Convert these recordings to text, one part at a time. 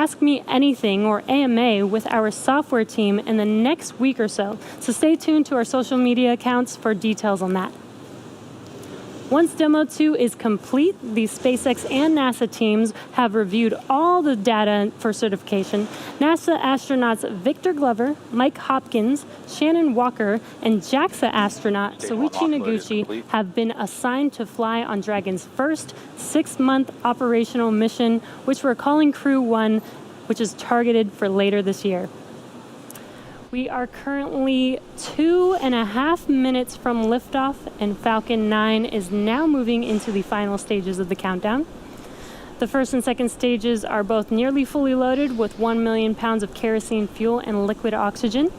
Ask Me Anything, or AMA, with our software team in the next week or so. So stay tuned to our social media accounts for details on that. Once Demo 2 is complete, the SpaceX and NASA teams have reviewed all the data for certification. NASA astronauts Victor Glover, Mike Hopkins, Shannon Walker, and JAXA astronaut Soichi Noguchi have been assigned to fly on Dragon's first 6-month operational mission, which we're calling Crew 1, which is targeted for later this year. We are currently 2.5 minutes from liftoff, and Falcon 9 is now moving into the final stages of the countdown. The first and second stages are both nearly fully loaded with 1 million pounds of kerosene fuel and liquid oxygen.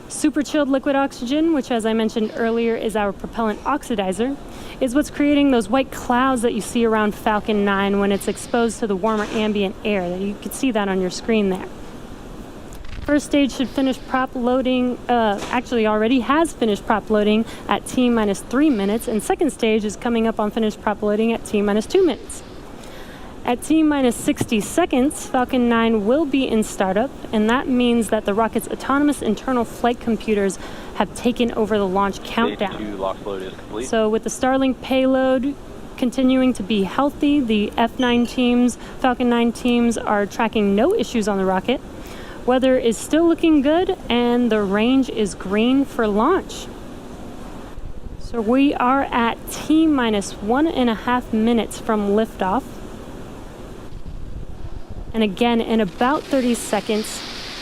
Super chilled liquid oxygen, which as I mentioned earlier is our propellant oxidizer, is what's creating those white clouds that you see around Falcon 9 when it's exposed to the warmer ambient air. You can see that on your screen there. First stage should finish prop loading, actually already has finished prop loading at T-minus 3 minutes, and second stage is coming up on finished prop loading at T-minus 2 minutes. At T-minus 60 seconds, Falcon 9 will be in startup, and that means that the rocket's autonomous internal flight computers have taken over the launch countdown. Stage 2 LOX load is complete. So with the Starlink payload continuing to be healthy, the F9 teams, Falcon 9 teams are tracking no issues on the rocket. Weather is still looking good, and the range is green for launch. So we are at T-minus 1.5 minutes from liftoff. And again, in about 30 seconds,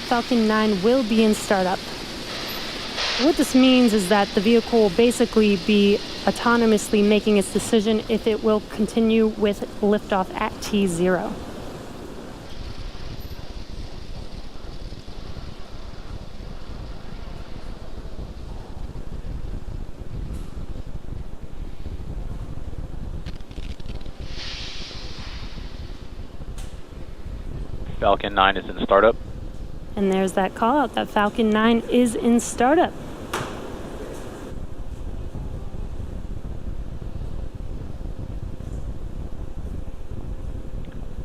Falcon 9 will be in startup. What this means is that the vehicle will basically be autonomously making its decision if it will continue with liftoff at T0. Falcon 9 is in startup. And there's that call out that Falcon 9 is in startup.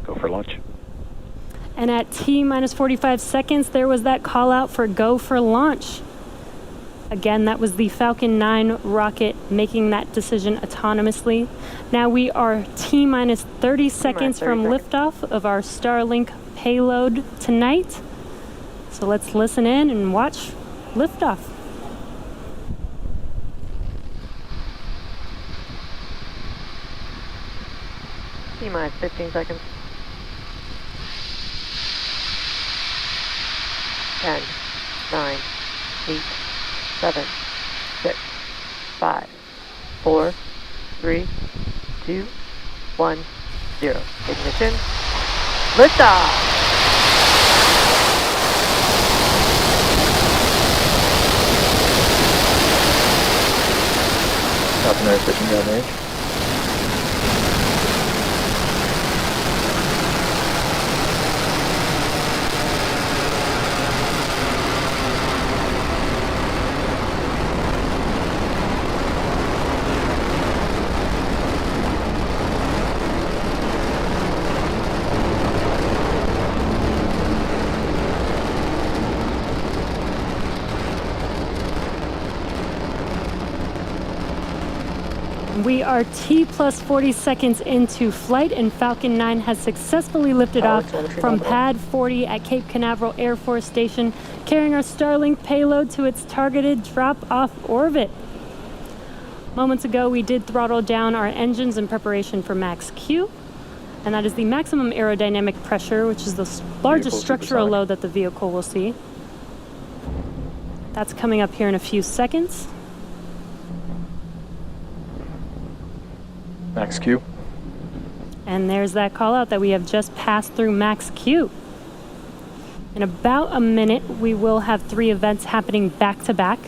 Go for launch. And at T-minus 45 seconds, there was that call out for go for launch. Again, that was the Falcon 9 rocket making that decision autonomously. Now we are T-minus 30 seconds from liftoff of our Starlink payload tonight. So let's listen in and watch liftoff. T-minus 15 seconds. 10, 9, 8, 7, 6, 5, 4, 3, 2, 1, 0. Ignition. Liftoff! Falcon 9 switching down range. We are T plus 40 seconds into flight, and Falcon 9 has successfully lifted off from Pad 40 at Cape Canaveral Air Force Station, carrying our Starlink payload to its targeted drop-off orbit. Moments ago, we did throttle down our engines in preparation for Max Q, and that is the maximum aerodynamic pressure, which is the largest structural load that the vehicle will see. That's coming up here in a few seconds. Max Q. And there's that call out that we have just passed through Max Q. In about a minute, we will have 3 events happening back to back.